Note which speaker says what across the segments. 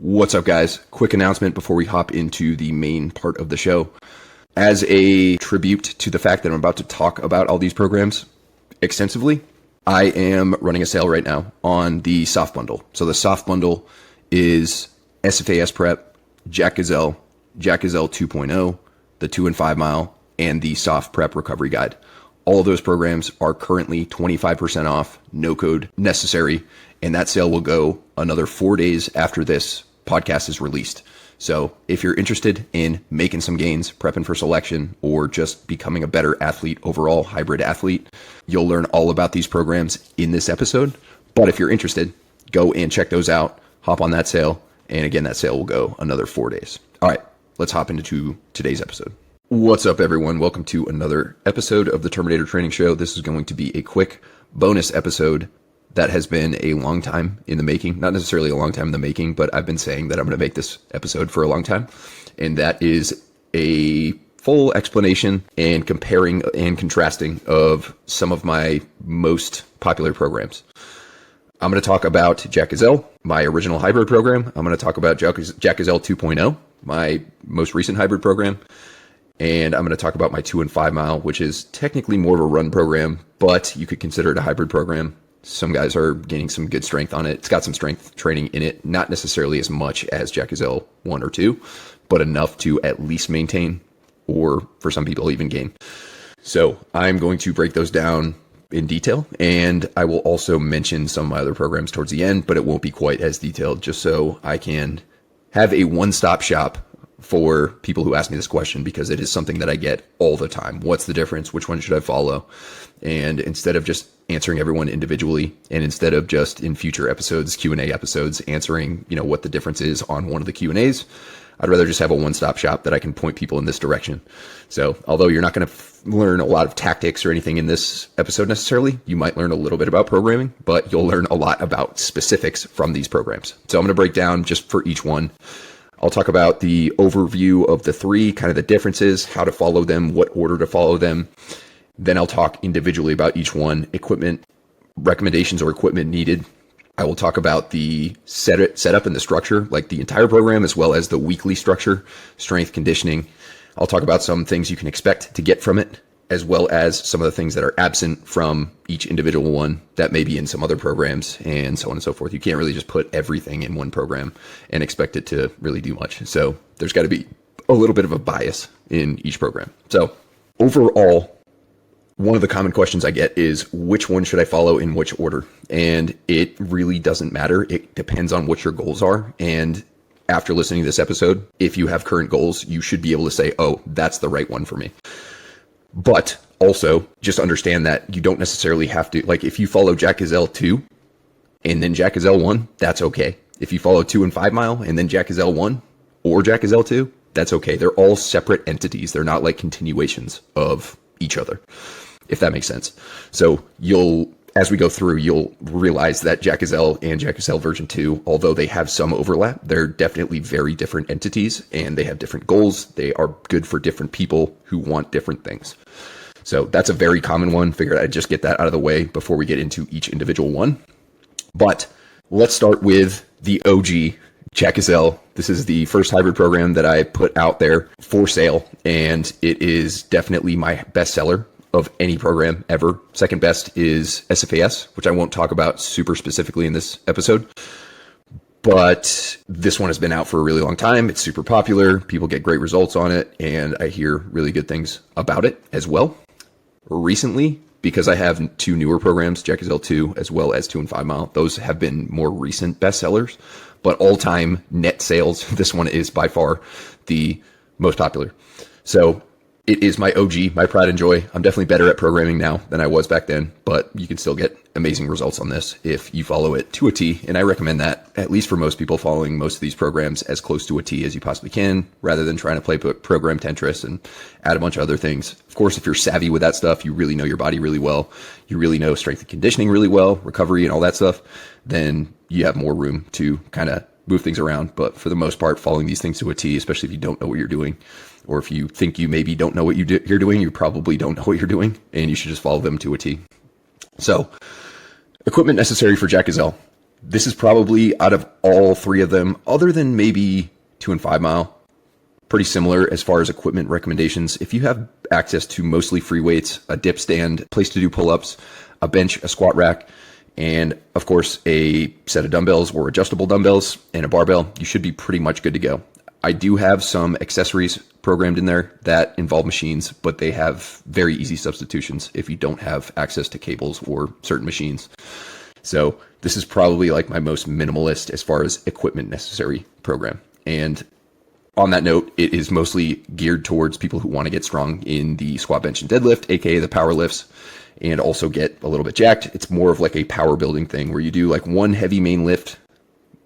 Speaker 1: What's up, guys? Quick announcement before we hop into the main part of the show. As a tribute to the fact that I'm about to talk about all these programs extensively, I am running a sale right now on the soft bundle. So the soft bundle is SFAS Prep, Gazelle 2.0, the 2 and 5 mile, and the soft prep recovery guide. All of those programs are currently 25% off, no code necessary, and that sale will go another 4 days after this podcast is released. So if you're interested in making some gains, prepping for selection, or just becoming a better athlete overall, hybrid athlete, you'll learn all about these programs in this episode. But if you're interested, go and check those out, hop on that sale, and again, that sale will go another 4 days. All right, let's hop into today's episode. What's up, everyone? Welcome to another episode of the Terminator Training Show. This is going to be a quick bonus episode that has been a long time in the making. Not necessarily a long time in the making, but I've been saying that I'm going to make this episode for a long time. And that is a full explanation and comparing and contrasting of some of my most popular programs. I'm going to talk about Gazelle, my original hybrid program. I'm going to talk about Gazelle 2.0, my most recent hybrid program. And I'm going to talk about my 2 and 5 mile, which is technically more of a run program, but you could consider it a hybrid program. Some guys are gaining some good strength on it. It's got some strength training in it, not necessarily as much as Gazelle 1 or 2, but enough to at least maintain, or for some people even gain. So I'm going to break those down in detail, and I will also mention some of my other programs towards the end, but it won't be quite as detailed, just so I can have a one-stop shop for people who ask me this question, because it is something that I get all the time. What's the difference? Which one should I follow? And instead of just answering everyone individually, and instead of just in future episodes, Q&A episodes, answering, what the difference is on one of the Q&As, I'd rather just have a one-stop shop that I can point people in this direction. So although you're not going to learn a lot of tactics or anything in this episode necessarily, you might learn a little bit about programming, but you'll learn a lot about specifics from these programs. So I'm going to break down just for each one. I'll talk about the overview of the three, kind of the differences, how to follow them, what order to follow them. Then I'll talk individually about each one, equipment recommendations or equipment needed. I will talk about the setup and the structure, like the entire program, as well as the weekly structure, strength, conditioning. I'll talk about some things you can expect to get from it, as well as some of the things that are absent from each individual one that may be in some other programs, and so on and so forth. You can't really just put everything in one program and expect it to really do much. So there's got to be a little bit of a bias in each program. So overall, one of the common questions I get is, which one should I follow in which order? And it really doesn't matter. It depends on what your goals are. And after listening to this episode, if you have current goals, you should be able to say, oh, that's the right one for me. But also just understand that you don't necessarily have to, like, if you follow Gazelle 2 and then Gazelle 1, that's okay. If you follow 2 and 5 mile and then Gazelle 1 or Gazelle 2, that's okay. They're all separate entities. They're not like continuations of each other, if that makes sense. So as we go through, you'll realize that Gazelle and Gazelle version 2, although they have some overlap, they're definitely very different entities, and they have different goals. They are good for different people who want different things. So that's a very common one. Figured I'd just get that out of the way before we get into each individual one. But let's start with the OG Gazelle. This is the first hybrid program that I put out there for sale, and it is definitely my best seller of any program ever. Second best is SFAS, which I won't talk about super specifically in this episode. But this one has been out for a really long time. It's super popular. People get great results on it, and I hear really good things about it as well. Recently, because I have two newer programs, Gazelle 2 as well as 2 and 5 mile, those have been more recent bestsellers. But all-time net sales, this one is by far the most popular. So it is my OG, my pride and joy. I'm definitely better at programming now than I was back then, but you can still get amazing results on this if you follow it to a T. And I recommend that, at least for most people, following most of these programs as close to a T as you possibly can, rather than trying to play program Tetris and add a bunch of other things. Of course, if you're savvy with that stuff, you really know your body really well, you really know strength and conditioning really well, recovery and all that stuff, then you have more room to kind of move things around. But for the most part, following these things to a T, especially if you don't know what you're doing, or if you think you maybe don't know what you're doing, you probably don't know what you're doing, and you should just follow them to a T. So, equipment necessary for Gazelle. This is probably out of all three of them, other than maybe 2 and 5 mile, pretty similar as far as equipment recommendations. If you have access to mostly free weights, a dip stand, place to do pull-ups, a bench, a squat rack, and of course a set of dumbbells or adjustable dumbbells and a barbell, you should be pretty much good to go. I do have some accessories programmed in there that involve machines, but they have very easy substitutions if you don't have access to cables or certain machines. So this is probably like my most minimalist as far as equipment necessary program. And on that note, it is mostly geared towards people who want to get strong in the squat, bench, and deadlift, aka the power lifts, and also get a little bit jacked. It's more of like a power building thing where you do like one heavy main lift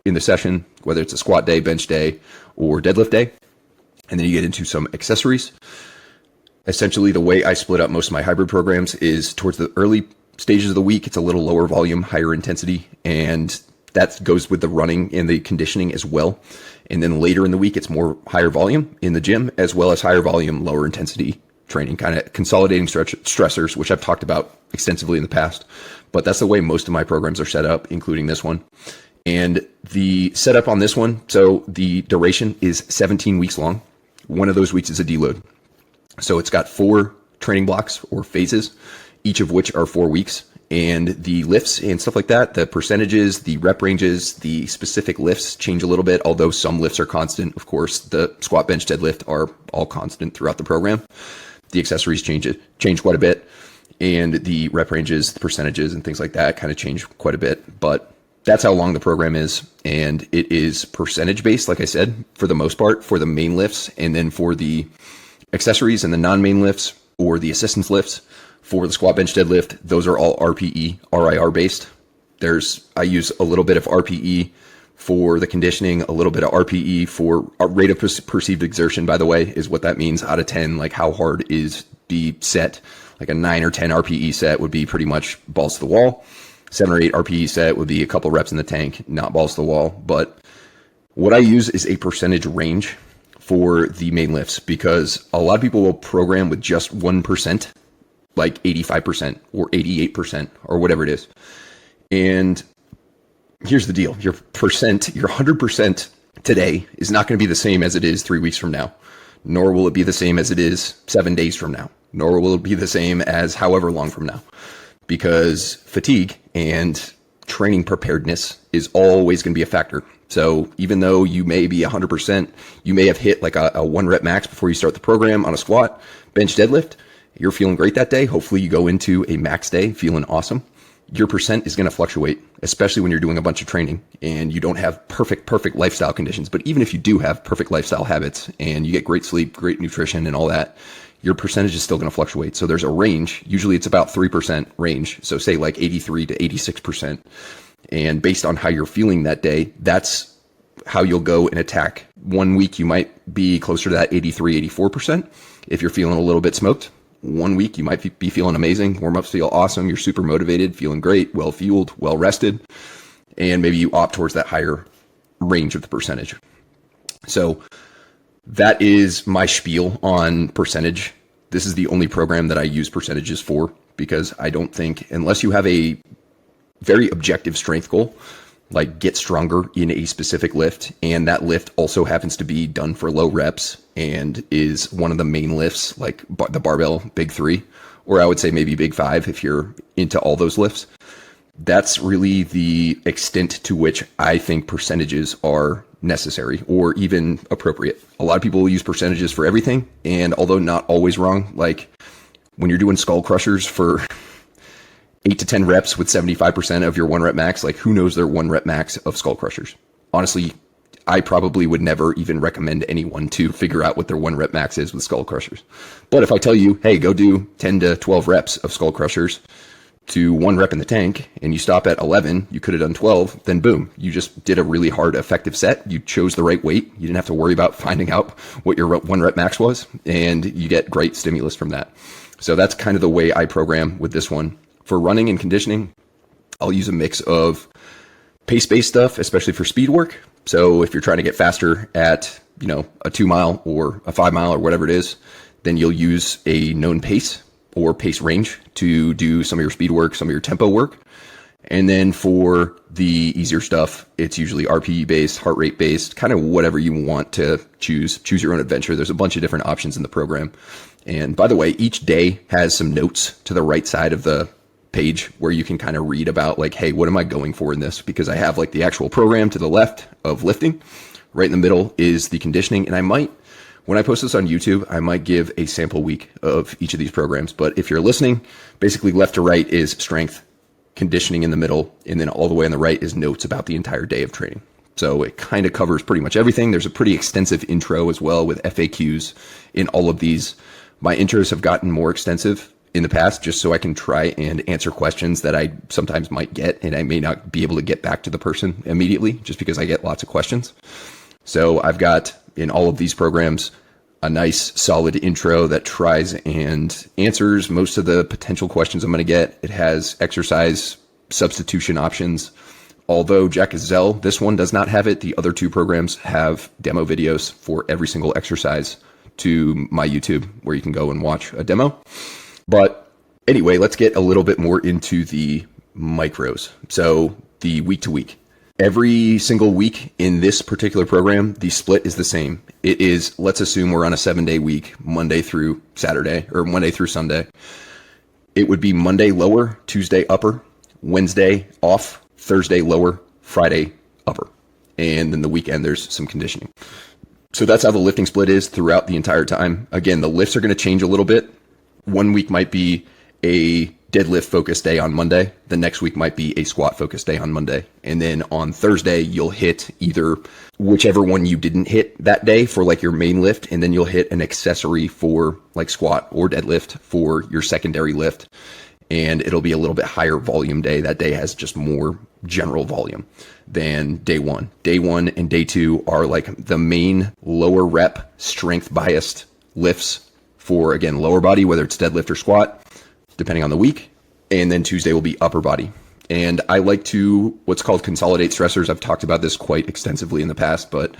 Speaker 1: in the session, whether it's a squat day, bench day, or deadlift day, and then you get into some accessories. Essentially, the way I split up most of my hybrid programs is towards the early stages of the week, it's a little lower volume, higher intensity, and that goes with the running and the conditioning as well. And then later in the week, it's more higher volume in the gym, as well as higher volume, lower intensity training, kind of consolidating stressors, which I've talked about extensively in the past. But that's the way most of my programs are set up, including this one. And the setup on this one, so the duration is 17 weeks long. One of those weeks is a deload. So it's got 4 training blocks or phases, each of which are 4 weeks. And the lifts and stuff like that, the percentages, the rep ranges, the specific lifts change a little bit, although some lifts are constant. Of course, the squat, bench, deadlift are all constant throughout the program. The accessories change quite a bit. And the rep ranges, the percentages, and things like that kind of change quite a bit. But that's how long the program is. And it is percentage based, like I said, for the most part, for the main lifts. And then for the accessories and the non-main lifts or the assistance lifts, for the squat, bench, deadlift, those are all RPE, RIR based. I use a little bit of RPE for the conditioning, a little bit of RPE for rate of perceived exertion, by the way, is what that means out of 10, like how hard is the set. Like a 9 or 10 RPE set would be pretty much balls to the wall. 7 or 8 RPE set would be a couple reps in the tank, not balls to the wall. But what I use is a percentage range for the main lifts, because a lot of people will program with just 1%. Like 85% or 88% or whatever it is. And here's the deal. Your 100% today is not going to be the same as it is 3 weeks from now, nor will it be the same as it is 7 days from now, nor will it be the same as however long from now, because fatigue and training preparedness is always going to be a factor. So even though you may be 100%, you may have hit like a 1 rep max before you start the program on a squat, bench, deadlift. You're feeling great that day. Hopefully you go into a max day feeling awesome. Your percent is going to fluctuate, especially when you're doing a bunch of training and you don't have perfect lifestyle conditions. But even if you do have perfect lifestyle habits and you get great sleep, great nutrition and all that, your percentage is still going to fluctuate. So there's a range. Usually it's about 3% range. So say like 83 to 86%. And based on how you're feeling that day, that's how you'll go and attack. 1 week, you might be closer to that 83, 84%. If you're feeling a little bit smoked, 1 week, you might be feeling amazing. Warm-ups feel awesome. You're super motivated, feeling great, well-fueled, well-rested. And maybe you opt towards that higher range of the percentage. So that is my spiel on percentage. This is the only program that I use percentages for, because I don't think, unless you have a very objective strength goal, like get stronger in a specific lift, and that lift also happens to be done for low reps and is one of the main lifts, like the barbell big 3, or I would say maybe big 5 if you're into all those lifts. That's really the extent to which I think percentages are necessary or even appropriate. A lot of people will use percentages for everything, and although not always wrong, like when you're doing skull crushers for 8 to 10 reps with 75% of your 1 rep max, like who knows their 1 rep max of skull crushers? Honestly, I probably would never even recommend anyone to figure out what their 1 rep max is with skull crushers. But if I tell you, hey, go do 10 to 12 reps of skull crushers to 1 rep in the tank, and you stop at 11, you could have done 12, then boom, you just did a really hard, effective set. You chose the right weight. You didn't have to worry about finding out what your 1 rep max was, and you get great stimulus from that. So that's kind of the way I program with this one. For running and conditioning, I'll use a mix of pace-based stuff, especially for speed work. So if you're trying to get faster at, a 2 mile or a 5 mile or whatever it is, then you'll use a known pace or pace range to do some of your speed work, some of your tempo work. And then for the easier stuff, it's usually RPE based, heart rate based, kind of whatever you want to choose your own adventure. There's a bunch of different options in the program. And by the way, each day has some notes to the right side of the page where you can kind of read about like, hey, what am I going for in this? Because I have like the actual program to the left of lifting. Right in the middle is the conditioning. And when I post this on YouTube, I might give a sample week of each of these programs. But if you're listening, basically left to right is strength, conditioning in the middle, and then all the way on the right is notes about the entire day of training. So it kind of covers pretty much everything. There's a pretty extensive intro as well with FAQs in all of these. My intros have gotten more extensive in the past just so I can try and answer questions that I sometimes might get, and I may not be able to get back to the person immediately just because I get lots of questions. So I've got in all of these programs a nice solid intro that tries and answers most of the potential questions I'm going to get. It has exercise substitution options. Although Gazelle, this one does not have it. The other two programs have demo videos for every single exercise to my YouTube where you can go and watch a demo. But anyway, let's get a little bit more into the micros. So the week to week. Every single week in this particular program, the split is the same. It is, let's assume we're on a 7-day week, Monday through Saturday, or Monday through Sunday. It would be Monday lower, Tuesday upper, Wednesday off, Thursday lower, Friday upper. And then the weekend, there's some conditioning. So that's how the lifting split is throughout the entire time. Again, the lifts are going to change a little bit. One week might be a deadlift focused day on Monday. The next week might be a squat focused day on Monday. And then on Thursday, you'll hit either whichever one you didn't hit that day for like your main lift. And then you'll hit an accessory for like squat or deadlift for your secondary lift. And it'll be a little bit higher volume day. That day has just more general volume than day one. Day one and day two are like the main lower rep strength biased lifts for, again, lower body, whether it's deadlift or squat, depending on the week. And then Tuesday will be upper body. And I like to what's called consolidate stressors. I've talked about this quite extensively in the past, but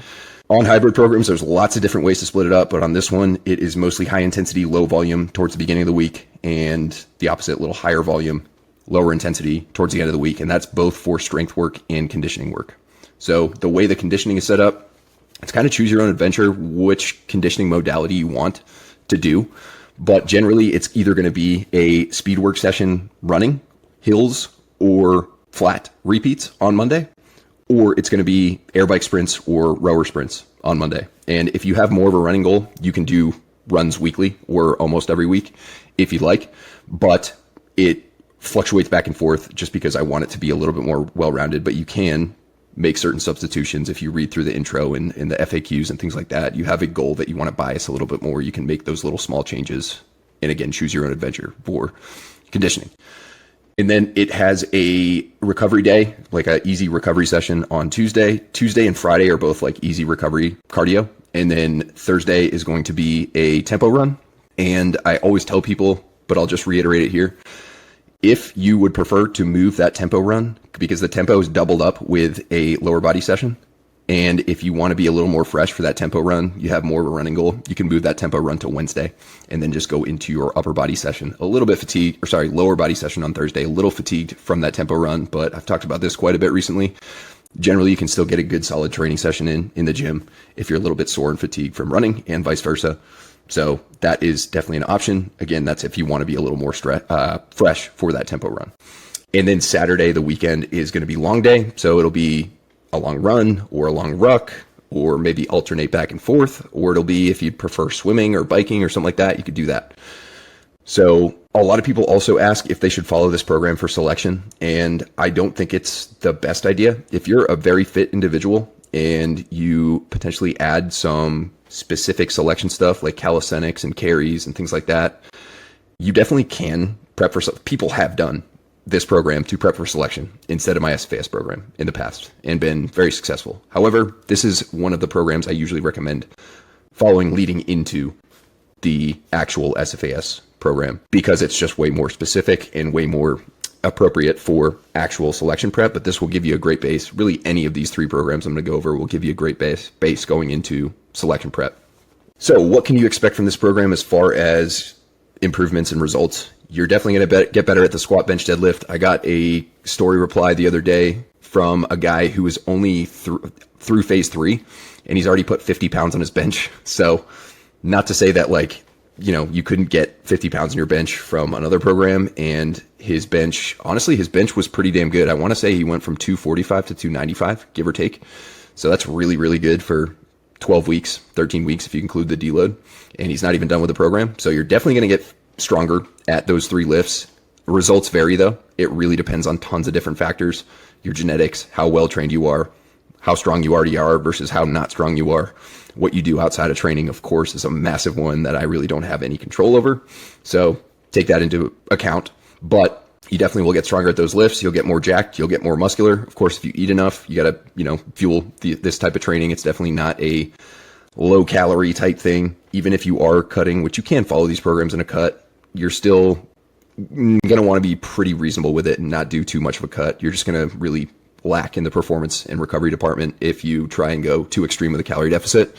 Speaker 1: on hybrid programs, there's lots of different ways to split it up. But on this one, it is mostly high intensity, low volume towards the beginning of the week, and the opposite, a little higher volume, lower intensity towards the end of the week. And that's both for strength work and conditioning work. So the way the conditioning is set up, it's kind of choose your own adventure, which conditioning modality you want to do. But generally, it's either going to be a speed work session running, hills, or flat repeats on Monday, or it's going to be air bike sprints or rower sprints on Monday. And if you have more of a running goal, you can do runs weekly or almost every week if you'd like, but it fluctuates back and forth just because I want it to be a little bit more well-rounded. But you can make certain substitutions. If you read through the intro and the FAQs and things like that, you have a goal that you want to bias a little bit more. You can make those little small changes and again, choose your own adventure for conditioning. And then it has a recovery day, like an easy recovery session on Tuesday. Tuesday and Friday are both like easy recovery cardio. And then Thursday is going to be a tempo run. And I always tell people, but I'll just reiterate it here. If you would prefer to move that tempo run, because the tempo is doubled up with a lower body session, and if you want to be a little more fresh for that tempo run, you have more of a running goal, you can move that tempo run to Wednesday and then just go into your upper body session. A little bit fatigued, lower body session on Thursday, a little fatigued from that tempo run, but I've talked about this quite a bit recently. Generally, you can still get a good solid training session in the gym if you're a little bit sore and fatigued from running and vice versa. So that is definitely an option. Again, that's if you want to be a little more fresh for that tempo run. And then Saturday, the weekend, is going to be long day. So it'll be a long run or a long ruck, or maybe alternate back and forth, or it'll be if you prefer swimming or biking or something like that, you could do that. So a lot of people also ask if they should follow this program for selection. And I don't think it's the best idea. If you're a very fit individual and you potentially add some specific selection stuff like calisthenics and carries and things like that, you definitely can prep for, people have done this program to prep for selection instead of my SFAS program in the past and been very successful. However, this is one of the programs I usually recommend following leading into the actual SFAS program because it's just way more specific and way more appropriate for actual selection prep. But this will give you a great base. Really, any of these three programs I'm going to go over will give you a great base going into selection prep. So what can you expect from this program as far as improvements and results? You're definitely going to get better at the squat, bench, deadlift. I got a story reply the other day from a guy who was only through phase 3, and he's already put 50 pounds on his bench. So not to say that like, you know, you couldn't get 50 pounds on your bench from another program, and his bench, honestly, his bench was pretty damn good. I want to say he went from 245 to 295, give or take. So that's really, really good for 12 weeks, 13 weeks if you include the deload. And he's not even done with the program. So you're definitely going to get stronger at those 3 lifts. Results vary though. It really depends on tons of different factors. Your genetics, how well trained you are, how strong you already are versus how not strong you are. What you do outside of training, of course, is a massive one that I really don't have any control over. So take that into account. But you definitely will get stronger at those lifts. You'll get more jacked. You'll get more muscular. Of course, if you eat enough, you got to, you know, fuel this type of training. It's definitely not a low calorie type thing. Even if you are cutting, which you can follow these programs in a cut, you're still going to want to be pretty reasonable with it and not do too much of a cut. You're just going to really lack in the performance and recovery department if you try and go too extreme with a calorie deficit.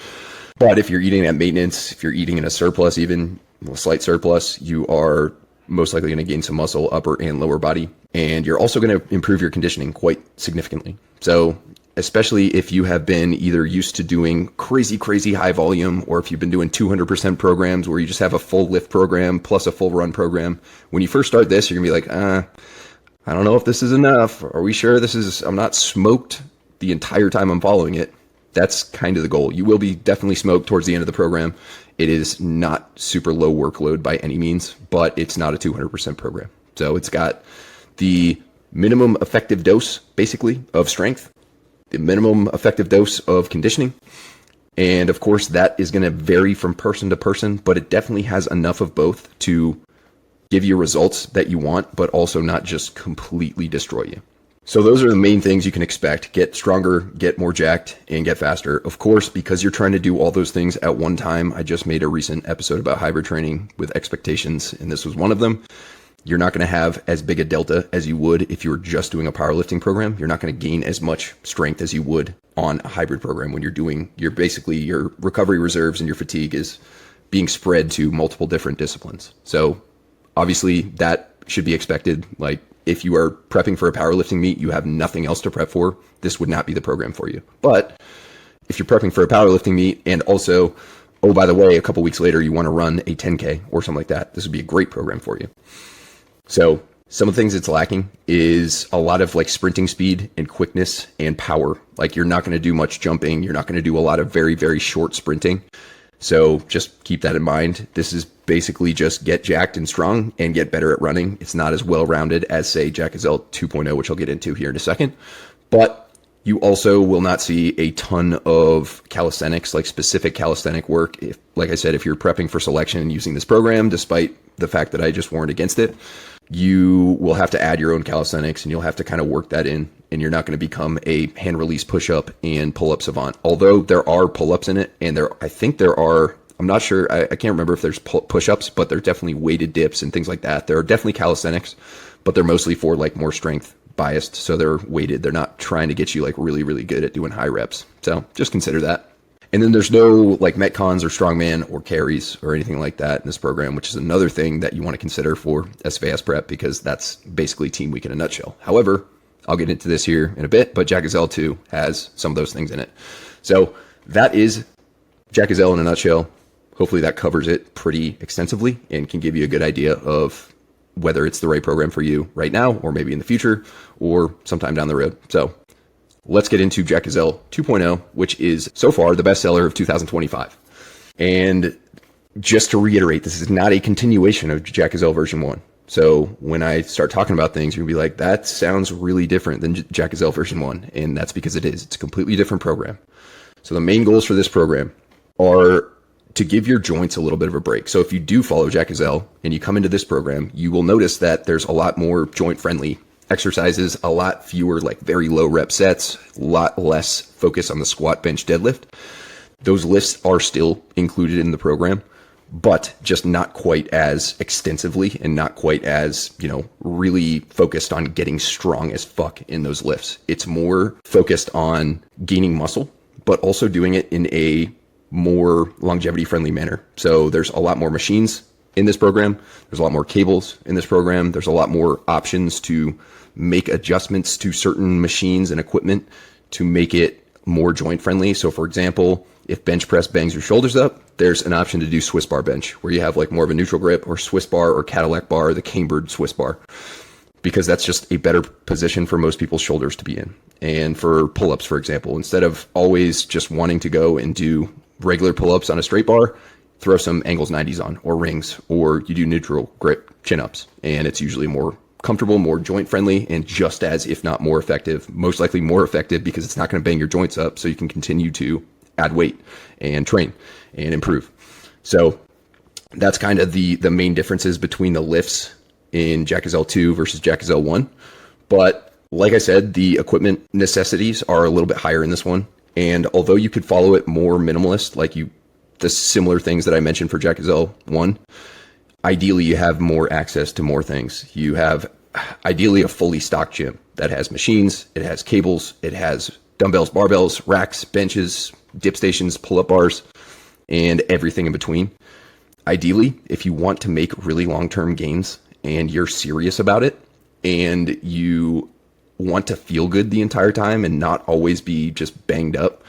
Speaker 1: But if you're eating at maintenance, if you're eating in a surplus, even a slight surplus, you are most likely going to gain some muscle, upper and lower body. And you're also going to improve your conditioning quite significantly. So especially if you have been either used to doing crazy, crazy high volume, or if you've been doing 200% programs where you just have a full lift program plus a full run program. When you first start this, you're going to be like, I don't know if this is enough. Are we sure this is, I'm not smoked the entire time I'm following it. That's kind of the goal. You will be definitely smoked towards the end of the program. It is not super low workload by any means, but it's not a 200% program. So it's got the minimum effective dose, basically, of strength, the minimum effective dose of conditioning. And of course, that is going to vary from person to person, but it definitely has enough of both to give you results that you want, but also not just completely destroy you. So those are the main things you can expect. Get stronger, get more jacked, and get faster. Of course, because you're trying to do all those things at one time, I just made a recent episode about hybrid training with expectations, and this was one of them. You're not going to have as big a delta as you would if you were just doing a powerlifting program. You're not going to gain as much strength as you would on a hybrid program when you're basically your recovery reserves and your fatigue is being spread to multiple different disciplines. So obviously that should be expected. Like if you are prepping for a powerlifting meet, you have nothing else to prep for, this would not be the program for you. But if you're prepping for a powerlifting meet and also, oh, by the way, a couple weeks later, you want to run a 10K or something like that, this would be a great program for you. So some of the things it's lacking is a lot of like sprinting speed and quickness and power. Like you're not going to do much jumping. You're not going to do a lot of very, very short sprinting. So just keep that in mind. This is basically just get jacked and strong and get better at running. It's not as well-rounded as, say, Gazelle 2.0, which I'll get into here in a second. But you also will not see a ton of calisthenics, like specific calisthenic work. If, like I said, if you're prepping for selection and using this program, despite the fact that I just warned against it, you will have to add your own calisthenics and you'll have to kind of work that in. And you're not going to become a hand release push-up and pull-up savant. Although there are pull-ups in it, and I think there are, I'm not sure, I can't remember if there's push-ups, but there's definitely weighted dips and things like that. There are definitely calisthenics, but they're mostly for like more strength biased. So they're weighted. They're not trying to get you like really, really good at doing high reps. So just consider that. And then there's no like Metcons or strongman or carries or anything like that in this program, which is another thing that you want to consider for SFAS Prep, because that's basically Team Week in a nutshell. However, I'll get into this here in a bit, but Gazelle 2 has some of those things in it. So that is Gazelle in a nutshell. Hopefully that covers it pretty extensively and can give you a good idea of whether it's the right program for you right now, or maybe in the future, or sometime down the road. So let's get into Gazelle 2.0, which is so far the bestseller of 2025. And just to reiterate, this is not a continuation of Gazelle version 1. So when I start talking about things, you're gonna be like, that sounds really different than Gazelle version 1. And that's because it is. It's a completely different program. So the main goals for this program are to give your joints a little bit of a break. So if you do follow Gazelle and you come into this program, you will notice that there's a lot more joint friendly exercises, a lot fewer like very low rep sets, a lot less focus on the squat, bench, deadlift. Those lifts are still included in the program, but just not quite as extensively and not quite as, really focused on getting strong as fuck in those lifts. It's more focused on gaining muscle, but also doing it in a more longevity friendly manner. So there's a lot more machines in this program. There's a lot more cables in this program. There's a lot more options to make adjustments to certain machines and equipment to make it more joint friendly. So for example, if bench press bangs your shoulders up, there's an option to do Swiss bar bench where you have like more of a neutral grip, or Swiss bar or Cadillac bar, the cambered Swiss bar, because that's just a better position for most people's shoulders to be in. And for pull-ups, for example, instead of always just wanting to go and do regular pull-ups on a straight bar, throw some angles 90s on, or rings, or you do neutral grip chin-ups. And it's usually more comfortable, more joint friendly, and just as, if not more effective, most likely more effective, because it's not going to bang your joints up, so you can continue to add weight and train and improve. So that's kind of the main differences between the lifts in Jack Gazelle 2 versus Jack Gazelle 1. But like I said, the equipment necessities are a little bit higher in this one. And although you could follow it more minimalist, like the similar things that I mentioned for Jack Gazelle 1, ideally you have more access to more things. You have ideally a fully stocked gym that has machines, it has cables, it has dumbbells, barbells, racks, benches, dip stations, pull-up bars, and everything in between. Ideally, if you want to make really long-term gains and you're serious about it and you want to feel good the entire time and not always be just banged up,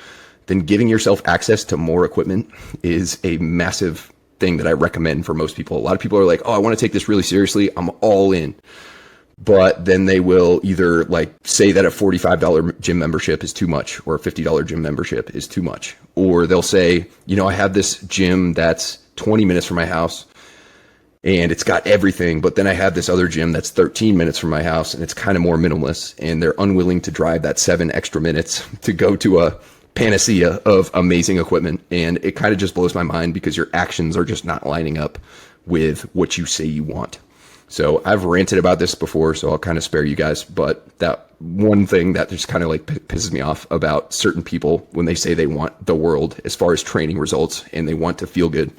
Speaker 1: then giving yourself access to more equipment is a massive thing that I recommend for most people. A lot of people are like, oh, I want to take this really seriously, I'm all in. But then they will either like say that a $45 gym membership is too much, or a $50 gym membership is too much. Or they'll say, you know, I have this gym that's 20 minutes from my house and it's got everything, but then I have this other gym that's 13 minutes from my house and it's kind of more minimalist, and they're unwilling to drive that 7 extra minutes to go to a panacea of amazing equipment. And it kind of just blows my mind because your actions are just not lining up with what you say you want. So I've ranted about this before, so I'll kind of spare you guys. But that one thing that just kind of like pisses me off about certain people when they say they want the world as far as training results and they want to feel good,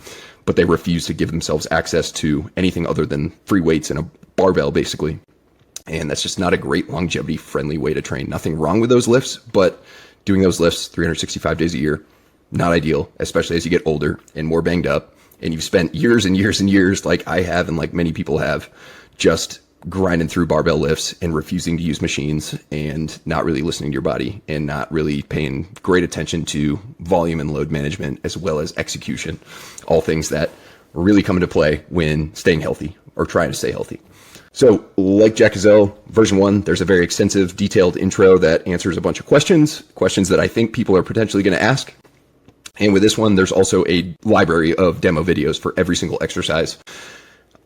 Speaker 1: but they refuse to give themselves access to anything other than free weights and a barbell, basically. And that's just not a great longevity friendly way to train. Nothing wrong with those lifts, but doing those lifts 365 days a year, not ideal, especially as you get older and more banged up. And you've spent years and years and years, like I have and like many people have, just grinding through barbell lifts and refusing to use machines and not really listening to your body and not really paying great attention to volume and load management as well as execution. All things that really come into play when staying healthy or trying to stay healthy. So like Jack Gazelle version 1, there's a very extensive, detailed intro that answers a bunch of questions that I think people are potentially going to ask. And with this one, there's also a library of demo videos for every single exercise,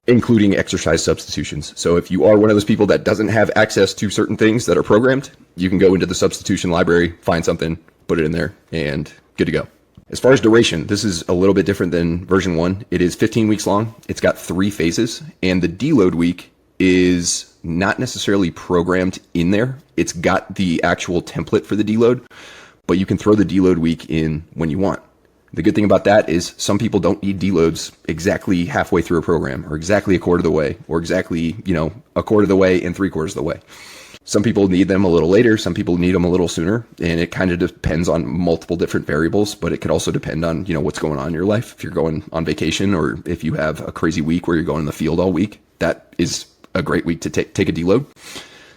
Speaker 1: including exercise substitutions. So if you are one of those people that doesn't have access to certain things that are programmed, you can go into the substitution library, find something, put it in there, and good to go. As far as duration, this is a little bit different than version 1. It is 15 weeks long. It's got 3 phases, and the deload week is not necessarily programmed in there. It's got the actual template for the deload, but you can throw the deload week in when you want. The good thing about that is some people don't need deloads exactly halfway through a program, or exactly a quarter of the way, or exactly, a quarter of the way and 3/4 of the way. Some people need them a little later. Some people need them a little sooner. And it kind of depends on multiple different variables, but it could also depend on, what's going on in your life. If you're going on vacation, or if you have a crazy week where you're going in the field all week, that is a great week to take a deload.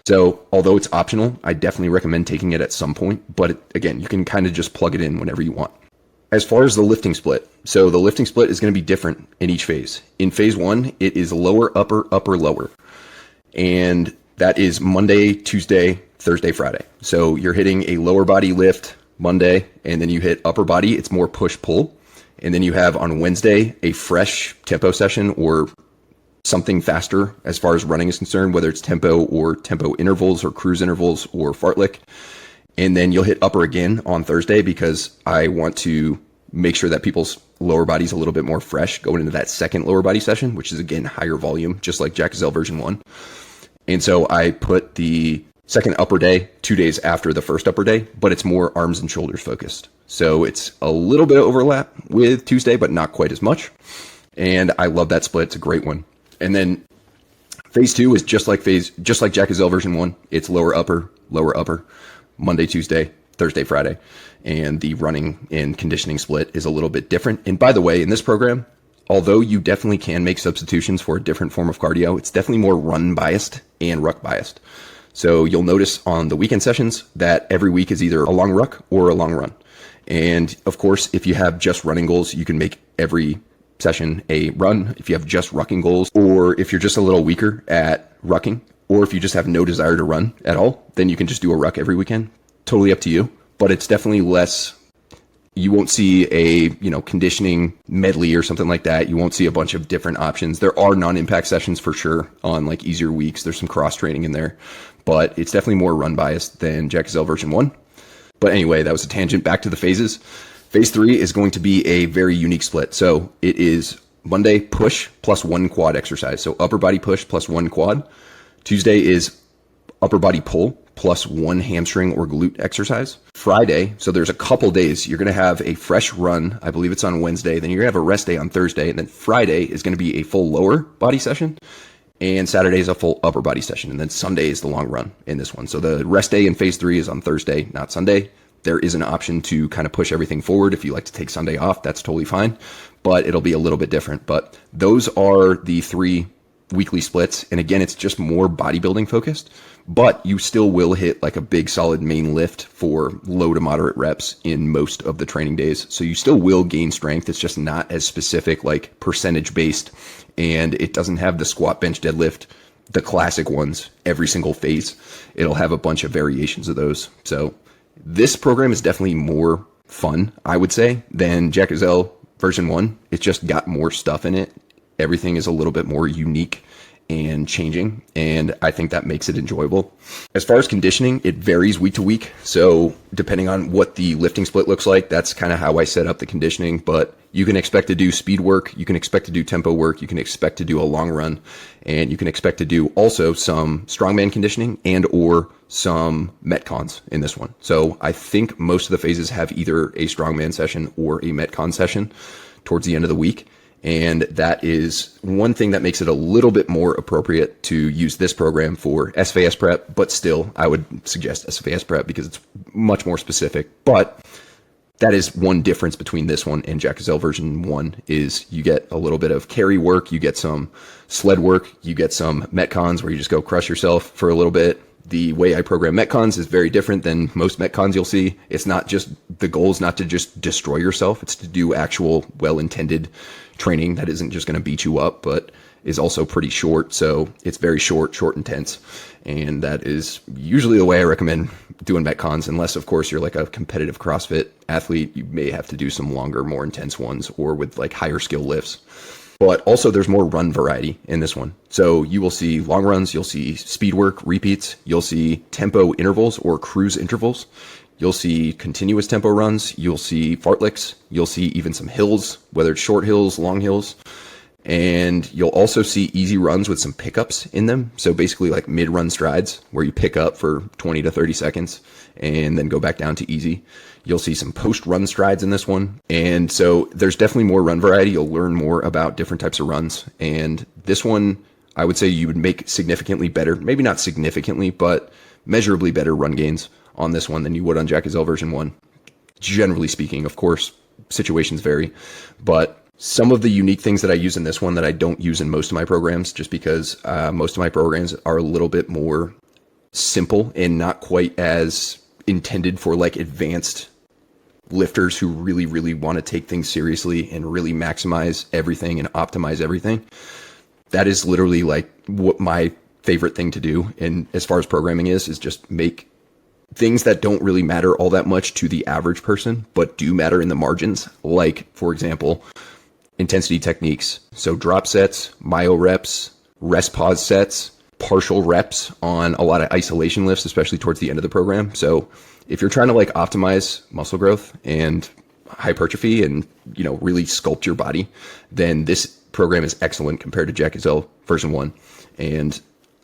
Speaker 1: So although it's optional, I definitely recommend taking it at some point. But again, you can kind of just plug it in whenever you want. As far as the lifting split, so the lifting split is going to be different in each phase. In phase 1, it is lower, upper, upper, lower. And that is Monday, Tuesday, Thursday, Friday. So you're hitting a lower body lift Monday, and then you hit upper body. It's more push-pull. And then you have on Wednesday a fresh tempo session or something faster as far as running is concerned, whether it's tempo or tempo intervals or cruise intervals or fartlek. And then you'll hit upper again on Thursday because I want to make sure that people's lower body's a little bit more fresh going into that second lower body session, which is again higher volume, just like Jack Gazelle version 1. And so I put the second upper day 2 days after the first upper day, but it's more arms and shoulders focused. So it's a little bit of overlap with Tuesday, but not quite as much. And I love that split. It's a great one. And then phase 2 is just like Jack Gazelle version 1. It's lower, upper, Monday, Tuesday, Thursday, Friday. And the running and conditioning split is a little bit different. And by the way, in this program, although you definitely can make substitutions for a different form of cardio, it's definitely more run biased and ruck biased. So you'll notice on the weekend sessions that every week is either a long ruck or a long run. And of course, if you have just running goals, you can make every session a run. If you have just rucking goals, or if you're just a little weaker at rucking, or if you just have no desire to run at all, then you can just do a ruck every weekend. Totally up to you, but it's definitely less. You won't see a, conditioning medley or something like that. You won't see a bunch of different options. There are non-impact sessions for sure on like easier weeks. There's some cross training in there, but it's definitely more run biased than Gazelle version 1. But anyway, that was a tangent. Back to the phases. Phase 3 is going to be a very unique split. So it is Monday push plus 1 quad exercise. So upper body push plus 1 quad. Tuesday is upper body pull plus 1 hamstring or glute exercise. Friday, so there's a couple days, you're going to have a fresh run. I believe it's on Wednesday. Then you're going to have a rest day on Thursday. And then Friday is going to be a full lower body session. And Saturday is a full upper body session. And then Sunday is the long run in this one. So the rest day in phase 3 is on Thursday, not Sunday. There is an option to kind of push everything forward. If you like to take Sunday off, that's totally fine. But it'll be a little bit different. But those are the 3 weekly splits. And again, it's just more bodybuilding focused, but you still will hit like a big solid main lift for low to moderate reps in most of the training days. So you still will gain strength. It's just not as specific, like percentage based, and it doesn't have the squat, bench, deadlift, the classic ones every single phase. It'll have a bunch of variations of those. So this program is definitely more fun, I would say, than Gazelle version 1. It's just got more stuff in it. Everything is a little bit more unique and changing, and I think that makes it enjoyable. As far as conditioning, it varies week to week. So depending on what the lifting split looks like, that's kind of how I set up the conditioning. But you can expect to do speed work, you can expect to do tempo work, you can expect to do a long run, and you can expect to do also some strongman conditioning and or some metcons in this one. So I think most of the phases have either a strongman session or a metcon session towards the end of the week. And that is one thing that makes it a little bit more appropriate to use this program for SFAS Prep, but still I would suggest SFAS Prep because it's much more specific. But that is one difference between this one and Gazelle version 1 is you get a little bit of carry work, you get some sled work, you get some metcons where you just go crush yourself for a little bit. The way I program metcons is very different than most metcons you'll see. It's not just, the goal is not to just destroy yourself. It's to do actual well-intended training that isn't just going to beat you up, but is also pretty short. So it's very short, intense. And that is usually the way I recommend doing metcons, unless of course you're like a competitive CrossFit athlete. You may have to do some longer, more intense ones or with like higher skill lifts. But also there's more run variety in this one. So you will see long runs, you'll see speed work, repeats, you'll see tempo intervals or cruise intervals. You'll see continuous tempo runs, you'll see fartleks, you'll see even some hills, whether it's short hills, long hills. And you'll also see easy runs with some pickups in them. So basically like mid-run strides where you pick up for 20 to 30 seconds and then go back down to easy. You'll see some post-run strides in this one. And so there's definitely more run variety. You'll learn more about different types of runs. And this one, I would say you would make significantly better, maybe not significantly, but measurably better run gains on this one than you would on Gazelle version 1. Generally speaking, of course, situations vary, but some of the unique things that I use in this one that I don't use in most of my programs, just because most of my programs are a little bit more simple and not quite as intended for like advanced lifters who really, really want to take things seriously and really maximize everything and optimize everything. That is literally like what my favorite thing to do. And as far as programming is just make things that don't really matter all that much to the average person, but do matter in the margins. Like, for example, intensity techniques. So drop sets, myo reps, rest pause sets, partial reps on a lot of isolation lifts, especially towards the end of the program. So if you're trying to like optimize muscle growth and hypertrophy and, you know, really sculpt your body, then this program is excellent compared to Gazelle version 1. And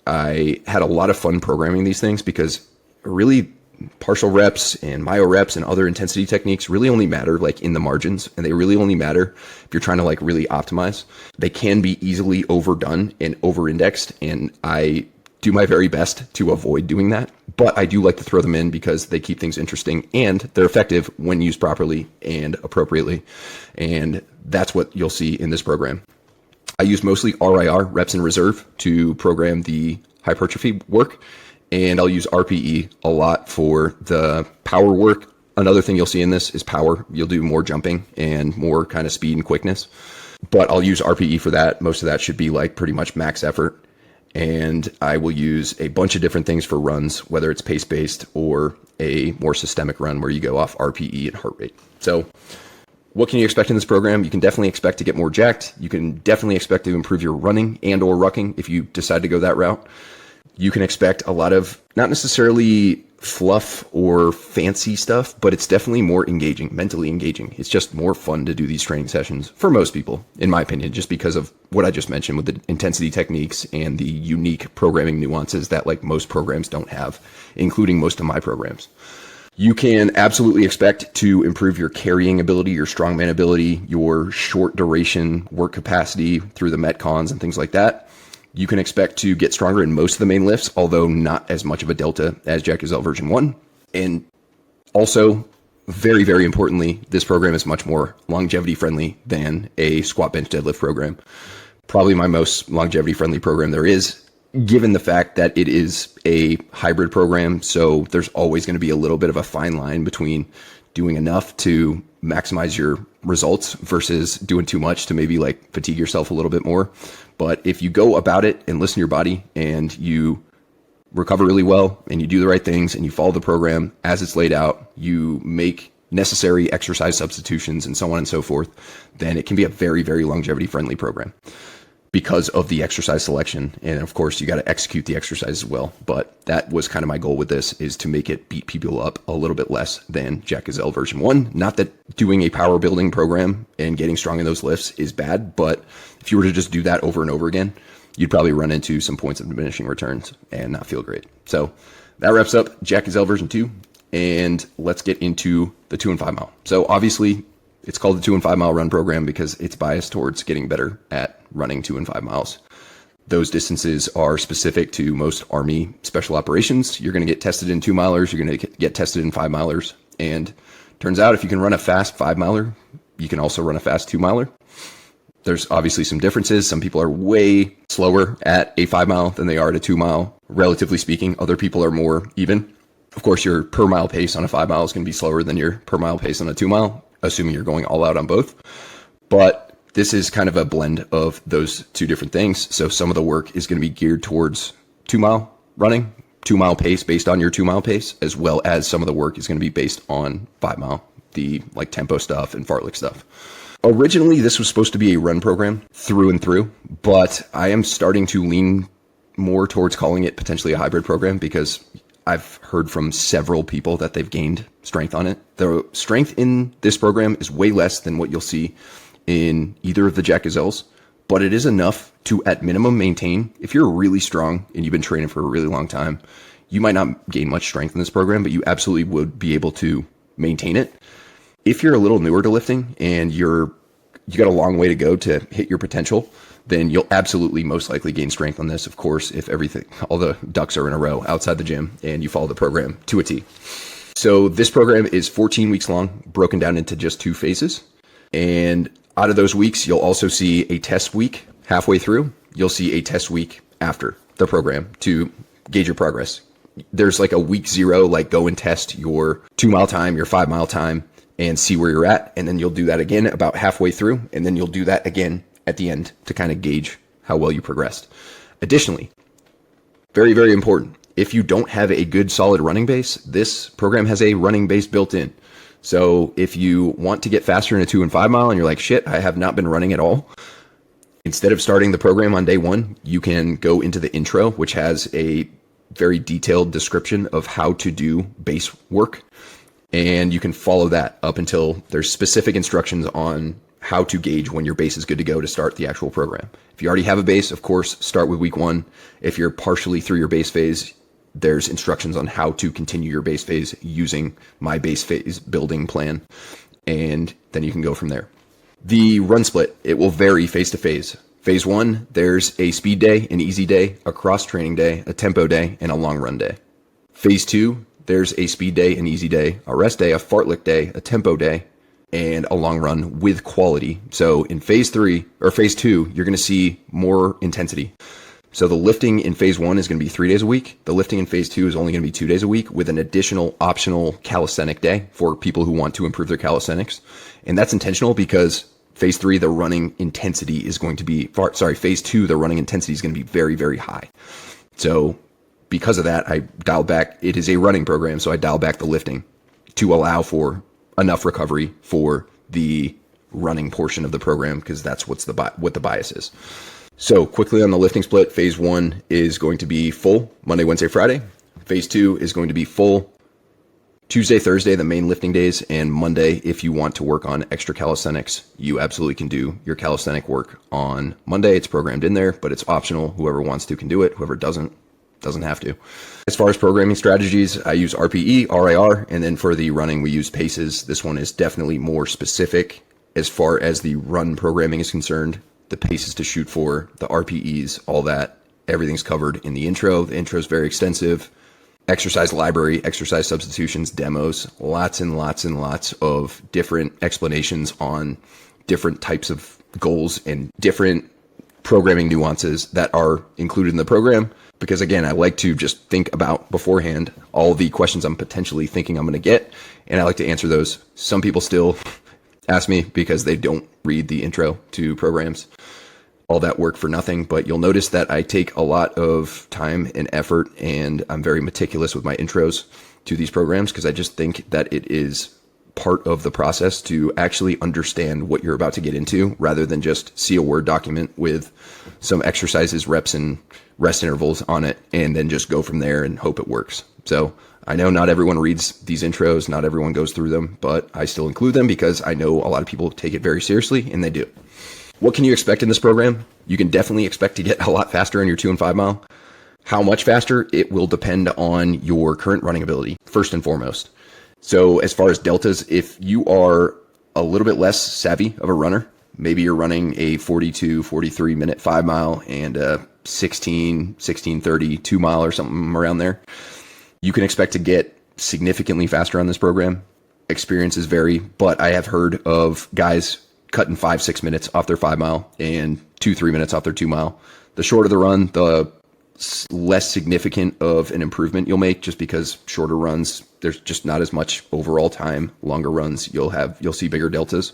Speaker 1: I had a lot of fun programming these things because really partial reps and myo reps and other intensity techniques really only matter like in the margins, and they really only matter if you're trying to like really optimize. They can be easily overdone and over indexed, and I do my very best to avoid doing that, but I do like to throw them in because they keep things interesting and they're effective when used properly and appropriately. And that's what you'll see in this program. I use mostly RIR, reps in reserve, to program the hypertrophy work, and I'll use RPE a lot for the power work. Another thing you'll see in this is power. You'll do more jumping and more kind of speed and quickness, but I'll use RPE for that. Most of that should be like pretty much max effort. And I will use a bunch of different things for runs, whether it's pace-based or a more systemic run where you go off RPE and heart rate. So what can you expect in this program? You can definitely expect to get more jacked. You can definitely expect to improve your running and or rucking if you decide to go that route. You can expect a lot of not necessarily fluff or fancy stuff, but it's definitely more engaging, mentally engaging. It's just more fun to do these training sessions for most people, in my opinion, just because of what I just mentioned with the intensity techniques and the unique programming nuances that like most programs don't have, including most of my programs. You can absolutely expect to improve your carrying ability, your strongman ability, your short duration work capacity through the Metcons and things like that. You can expect to get stronger in most of the main lifts, although not as much of a delta as Gazelle version 1. And also, very, very importantly, this program is much more longevity friendly than a squat bench deadlift program. Probably my most longevity friendly program there is, given the fact that it is a hybrid program. So there's always going to be a little bit of a fine line between doing enough to maximize your results versus doing too much to maybe like fatigue yourself a little bit more. But if you go about it and listen to your body and you recover really well and you do the right things and you follow the program as it's laid out, you make necessary exercise substitutions and so on and so forth, then it can be a very, very longevity friendly program because of the exercise selection. And of course you got to execute the exercise as well. But that was kind of my goal with this, is to make it beat people up a little bit less than Gazelle version 1. Not that doing a power building program and getting strong in those lifts is bad, but if you were to just do that over and over again, you'd probably run into some points of diminishing returns and not feel great. So that wraps up Gazelle version 2. And let's get into the 2 and 5 mile. So obviously it's called the 2 and 5 mile run program because it's biased towards getting better at running 2 and 5 miles. Those distances are specific to most Army special operations. You're going to get tested in 2 milers. You're going to get tested in 5 milers. And turns out if you can run a fast 5 miler, you can also run a fast 2 miler. There's obviously some differences. Some people are way slower at a 5 mile than they are at a 2 mile, relatively speaking. Other people are more even. Of course, your per mile pace on a 5 mile is going to be slower than your per mile pace on a 2 mile, assuming you're going all out on both. But this is kind of a blend of those two different things. So some of the work is going to be geared towards 2 mile running, 2 mile pace based on your 2 mile pace, as well as some of the work is going to be based on 5 mile, the like tempo stuff and fartlek stuff. Originally, this was supposed to be a run program through and through, but I am starting to lean more towards calling it potentially a hybrid program because I've heard from several people that they've gained strength on it. The strength in this program is way less than what you'll see in either of the Gazelles, but it is enough to, at minimum, maintain. If you're really strong and you've been training for a really long time, you might not gain much strength in this program, but you absolutely would be able to maintain it. If you're a little newer to lifting and you got a long way to go to hit your potential, then you'll absolutely most likely gain strength on this. Of course, if all the ducks are in a row outside the gym and you follow the program to a T. So this program is 14 weeks long, broken down into just 2 phases. And out of those weeks, you'll also see a test week halfway through. You'll see a test week after the program to gauge your progress. There's like a week 0, like go and test your 2 mile time, your 5 mile time, and see where you're at. And then you'll do that again about halfway through. And then you'll do that again at the end to kind of gauge how well you progressed. Additionally, very, very important, if you don't have a good solid running base, this program has a running base built in. So if you want to get faster in a 2 and 5 mile and you're like, shit, I have not been running at all, instead of starting the program on day 1, you can go into the intro, which has a very detailed description of how to do base work. And you can follow that up until there's specific instructions on how to gauge when your base is good to go to start the actual program. If you already have a base, of course, start with week 1. If you're partially through your base phase, there's instructions on how to continue your base phase using my base phase building plan. And then you can go from there. The run split, it will vary phase to phase. Phase 1, there's a speed day, an easy day, a cross training day, a tempo day, and a long run day. Phase 2, there's a speed day, an easy day, a rest day, a fartlek day, a tempo day, and a long run with quality. So in phase 2, you're going to see more intensity. So the lifting in phase 1 is going to be 3 days a week. The lifting in phase 2 is only going to be 2 days a week with an additional optional calisthenic day for people who want to improve their calisthenics. And that's intentional because phase 3, the running intensity is going to be, phase 2, the running intensity is going to be very, very high. So because of that, I dialed back. It is a running program, so I dialed back the lifting to allow for enough recovery for the running portion of the program, because that's what the bias is. So quickly on the lifting split, phase 1 is going to be full Monday, Wednesday, Friday. Phase 2 is going to be full Tuesday, Thursday, the main lifting days, and Monday, if you want to work on extra calisthenics, you absolutely can do your calisthenic work on Monday. It's programmed in there, but it's optional. Whoever wants to can do it. Whoever doesn't have to. As far as programming strategies, I use RPE, RIR, and then for the running, we use paces. This one is definitely more specific as far as the run programming is concerned. The paces to shoot for, the RPEs, all that, everything's covered in the intro. The intro is very extensive. Exercise library, exercise substitutions, demos, lots and lots and lots of different explanations on different types of goals and different programming nuances that are included in the program. Because again, I like to just think about beforehand all the questions I'm potentially thinking I'm going to get, and I like to answer those. Some people still ask me because they don't read the intro to programs. All that work for nothing, but you'll notice that I take a lot of time and effort, and I'm very meticulous with my intros to these programs because I just think that it is part of the process to actually understand what you're about to get into rather than just see a Word document with some exercises, reps, and rest intervals on it and then just go from there and hope it works. So I know not everyone reads these intros, not everyone goes through them, but I still include them because I know a lot of people take it very seriously, and they do. What can you expect in this program? You can definitely expect to get a lot faster in your 2 and 5 mile. How much faster? It will depend on your current running ability, first and foremost. So as far as deltas, if you are a little bit less savvy of a runner, maybe you're running a 42, 43 minute 5 mile and a 16:30 2 mile or something around there, you can expect to get significantly faster on this program. Experiences vary, but I have heard of guys cutting 5-6 minutes off their 5 mile and 2-3 minutes off their 2 mile. The shorter the run, the less significant of an improvement you'll make, just because shorter runs, there's just not as much overall time. Longer runs, you'll see bigger deltas,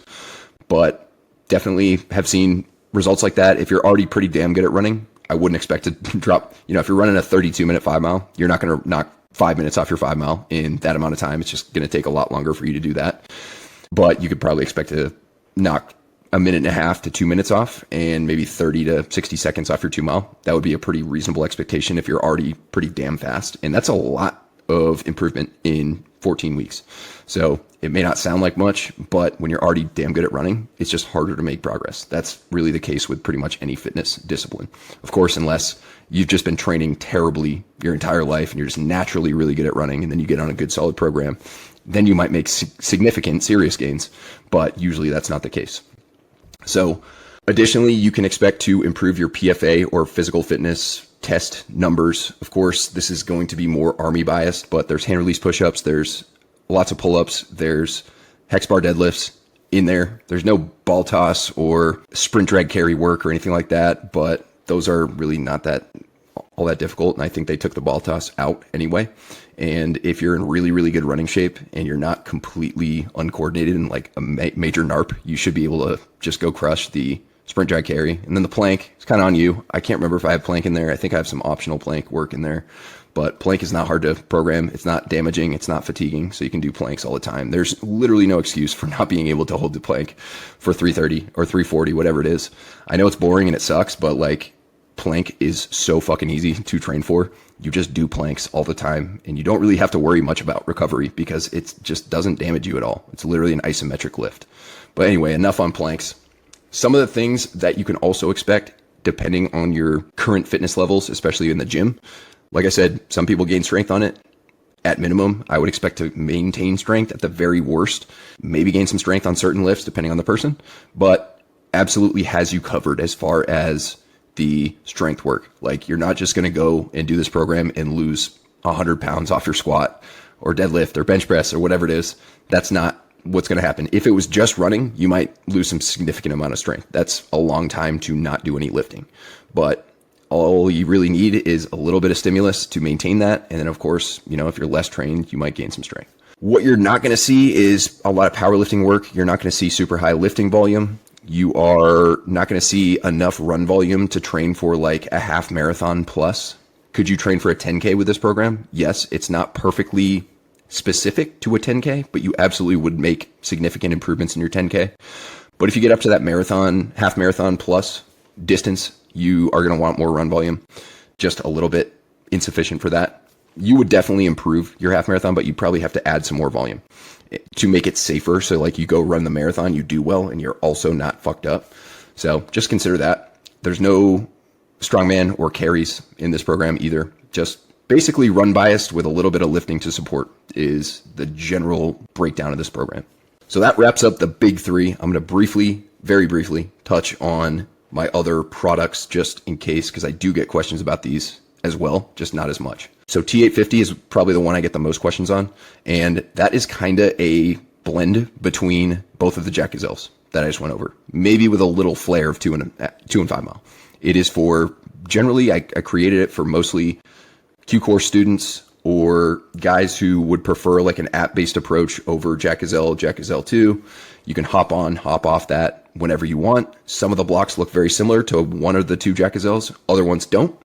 Speaker 1: but definitely have seen results like that. If you're already pretty damn good at running, I wouldn't expect to drop, if you're running a 32 minute 5 mile, you're not going to knock 5 minutes off your 5 mile in that amount of time. It's just going to take a lot longer for you to do that. But you could probably expect to knock 1.5 to 2 minutes off and maybe 30 to 60 seconds off your 2 mile. That would be a pretty reasonable expectation if you're already pretty damn fast. And that's a lot of improvement in 14 weeks. So it may not sound like much, but when you're already damn good at running, it's just harder to make progress. That's really the case with pretty much any fitness discipline. Of course, unless you've just been training terribly your entire life and you're just naturally really good at running, and then you get on a good solid program, then you might make significant, serious gains, but usually that's not the case. So additionally, you can expect to improve your PFA or physical fitness test numbers. Of course, this is going to be more army biased, but there's hand release push-ups, there's lots of pull-ups, there's hex bar deadlifts in there. There's no ball toss or sprint drag carry work or anything like that, but those are really not all that difficult. And I think they took the ball toss out anyway. And if you're in really, really good running shape and you're not completely uncoordinated and like a major NARP, you should be able to just go crush the sprint drag carry. And then the plank is kind of on you. I can't remember if I have plank in there. I think I have some optional plank work in there, but plank is not hard to program. It's not damaging. It's not fatiguing. So you can do planks all the time. There's literally no excuse for not being able to hold the plank for 330 or 340, whatever it is. I know it's boring and it sucks, but like plank is so fucking easy to train for. You just do planks all the time and you don't really have to worry much about recovery because it just doesn't damage you at all. It's literally an isometric lift. But anyway, enough on planks. Some of the things that you can also expect depending on your current fitness levels, especially in the gym. Like I said, some people gain strength on it. At minimum, I would expect to maintain strength. At the very worst, maybe gain some strength on certain lifts depending on the person. But absolutely has you covered as far as the strength work. Like, you're not just going to go and do this program and lose 100 pounds off your squat or deadlift or bench press or whatever it is. That's not what's going to happen. If it was just running, you might lose some significant amount of strength. That's a long time to not do any lifting. But all you really need is a little bit of stimulus to maintain that. And then, of course, if you're less trained, you might gain some strength. What you're not going to see is a lot of powerlifting work. You're not going to see super high lifting volume. You are not going to see enough run volume to train for like a half marathon plus. Could you train for a 10K with this program? Yes, it's not perfectly specific to a 10K, but you absolutely would make significant improvements in your 10K. But if you get up to that marathon, half marathon plus distance, you are going to want more run volume. Just a little bit insufficient for that. You would definitely improve your half marathon, but you probably have to add some more volume to make it safer. So like, you go run the marathon, you do well, and you're also not fucked up. So just consider that. There's no strongman or carries in this program either. Just basically run biased with a little bit of lifting to support is the general breakdown of this program. So that wraps up the big three. I'm going to very briefly touch on my other products just in case, because I do get questions about these as well, just not as much. So T850 is probably the one I get the most questions on. And that is kind of a blend between both of the Jack Gazelles that I just went over, maybe with a little flair of 2 and 5 mile. It is for, generally, I created it for mostly Q course students or guys who would prefer like an app-based approach over Jack Gazelle 2. You can hop on, hop off that whenever you want. Some of the blocks look very similar to one of the 2 Jack Gazelles. Other ones don't,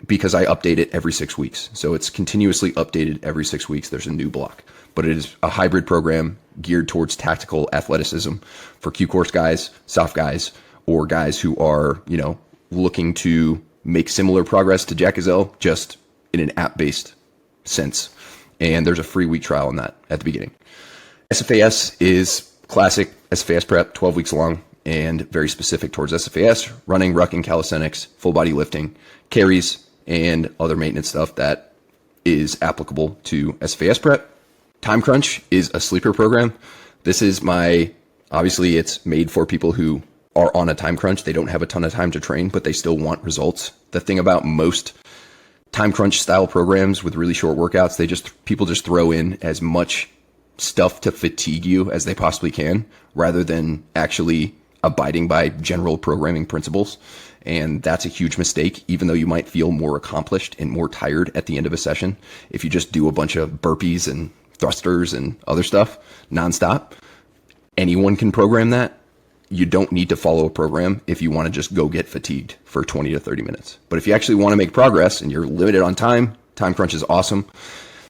Speaker 1: because I update it every 6 weeks. So it's continuously updated every 6 weeks. There's a new block, but it is a hybrid program geared towards tactical athleticism for Q course guys, soft guys, or guys who are, looking to make similar progress to Jack Gazelle, just in an app-based sense. And there's a free week trial on that at the beginning. SFAS is classic SFAS prep, 12 weeks long, and very specific towards SFAS, running, rucking, calisthenics, full body lifting, carries, and other maintenance stuff that is applicable to SFAS prep. Time Crunch is a sleeper program. This is obviously it's made for people who are on a time crunch. They don't have a ton of time to train, but they still want results. The thing about most time crunch style programs with really short workouts, people just throw in as much stuff to fatigue you as they possibly can, rather than actually abiding by general programming principles. And that's a huge mistake, even though you might feel more accomplished and more tired at the end of a session. If you just do a bunch of burpees and thrusters and other stuff nonstop, anyone can program that. You don't need to follow a program if you want to just go get fatigued for 20 to 30 minutes. But if you actually want to make progress and you're limited on time, Time Crunch is awesome.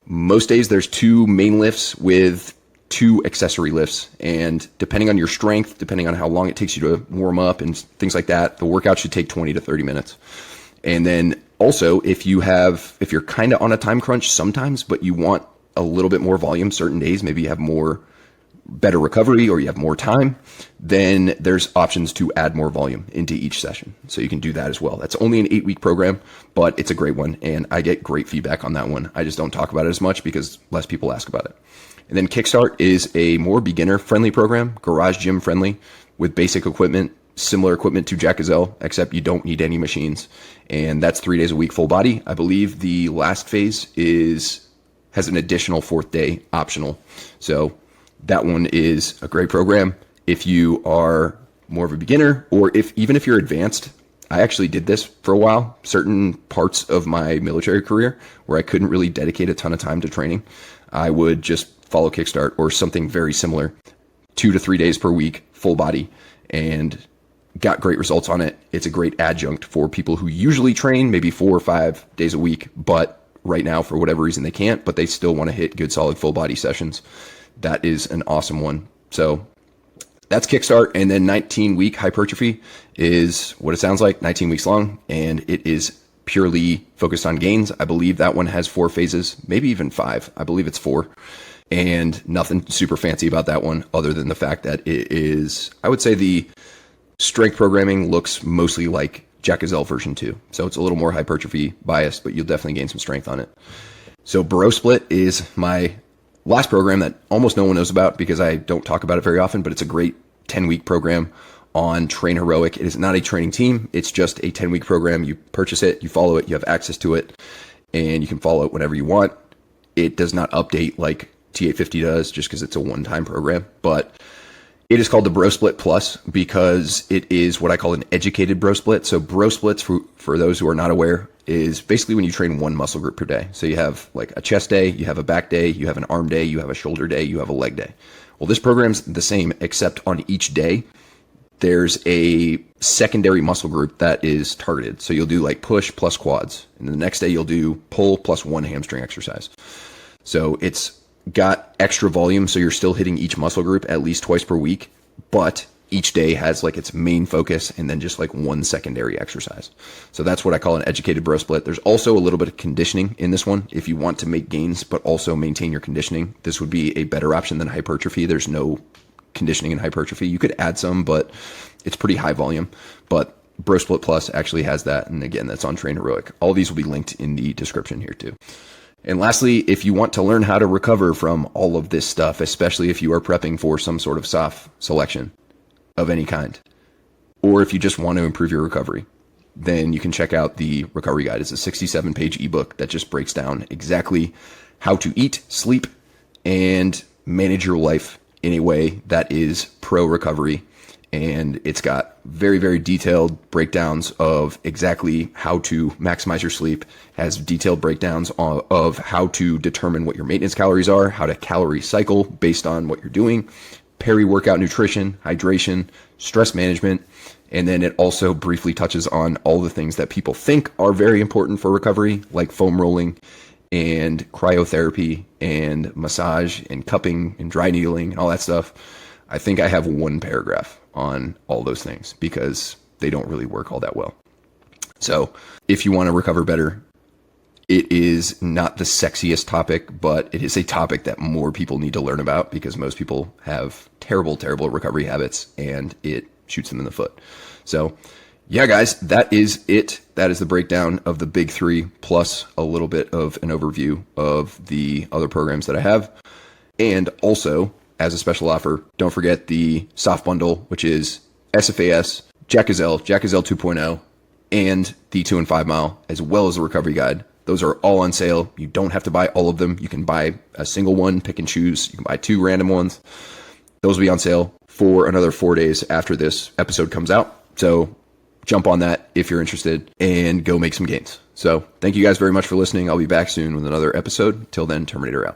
Speaker 1: Most days there's 2 main lifts with 2 accessory lifts. And depending on your strength, depending on how long it takes you to warm up and things like that, the workout should take 20 to 30 minutes. And then also, if you're kind of on a time crunch sometimes, but you want a little bit more volume certain days, maybe you have better recovery or you have more time, then there's options to add more volume into each session. So you can do that as well. That's only an 8-week program, but it's a great one. And I get great feedback on that one. I just don't talk about it as much because less people ask about it. And then Kickstart is a more beginner friendly program, garage gym friendly, with basic equipment, similar equipment to Jack Gazelle, except you don't need any machines. And that's 3 days a week, full body. I believe the last phase has an additional 4th day optional. So that one is a great program if you are more of a beginner, or even if you're advanced. I actually did this for a while, certain parts of my military career where I couldn't really dedicate a ton of time to training. I would just follow Kickstart or something very similar, 2 to 3 days per week, full body, and got great results on it. It's a great adjunct for people who usually train maybe 4 or 5 days a week, but right now for whatever reason they can't, but they still want to hit good solid full body sessions. That is an awesome one. So that's Kickstart. And then 19-week Hypertrophy is what it sounds like, 19 weeks long, and it is purely focused on gains. I believe that one has 4 phases, maybe even 5. I believe it's 4. And nothing super fancy about that one other than the fact that it is, I would say the strength programming looks mostly like Jack Gazelle version 2. So it's a little more hypertrophy biased, but you'll definitely gain some strength on it. So Bro Split is my last program that almost no one knows about because I don't talk about it very often, but it's a great 10-week program on Train Heroic. It is not a training team. It's just a 10-week program. You purchase it, you follow it, you have access to it, and you can follow it whenever you want. It does not update like T850 does just because it's a one-time program, but it is called the Bro Split Plus because it is what I call an educated bro split. So bro splits, for those who are not aware, is basically when you train one muscle group per day. So you have like a chest day, you have a back day, you have an arm day, you have a shoulder day, you have a leg day. Well, this program's the same, except on each day, there's a secondary muscle group that is targeted. So you'll do like push plus quads. And the next day you'll do pull plus one hamstring exercise. So it's got extra volume, so you're still hitting each muscle group at least twice per week, but each day has like its main focus and then just like one secondary exercise. So that's what I call an educated bro split. There's also a little bit of conditioning in this one. If you want to make gains but also maintain your conditioning, this would be a better option than hypertrophy. There's no conditioning in hypertrophy. You could add some, but it's pretty high volume. But Bro Split Plus actually has that, and again, that's on Train Heroic. All these will be linked in the description here too. And lastly, if you want to learn how to recover from all of this stuff, especially if you are prepping for some sort of SFAS selection of any kind, or if you just want to improve your recovery, then you can check out the recovery guide. It's a 67-page ebook that just breaks down exactly how to eat, sleep, and manage your life in a way that is pro-recovery. And it's got very, very detailed breakdowns of exactly how to maximize your sleep, has detailed breakdowns of how to determine what your maintenance calories are, how to calorie cycle based on what you're doing, peri-workout nutrition, hydration, stress management, and then it also briefly touches on all the things that people think are very important for recovery, like foam rolling and cryotherapy and massage and cupping and dry needling and all that stuff. I think I have one paragraph on all those things because they don't really work all that well. So if you want to recover better, it is not the sexiest topic, but it is a topic that more people need to learn about because most people have terrible, terrible recovery habits and it shoots them in the foot. So yeah, guys, that is it. That is the breakdown of the big three plus a little bit of an overview of the other programs that I have. And also, as a special offer, don't forget the soft bundle, which is SFAS, Gazelle 2.0, and the 2 and 5 mile, as well as the recovery guide. Those are all on sale. You don't have to buy all of them. You can buy a single one, pick and choose. You can buy 2 random ones. Those will be on sale for another 4 days after this episode comes out. So jump on that if you're interested and go make some gains. So thank you guys very much for listening. I'll be back soon with another episode. Till then, Terminator out.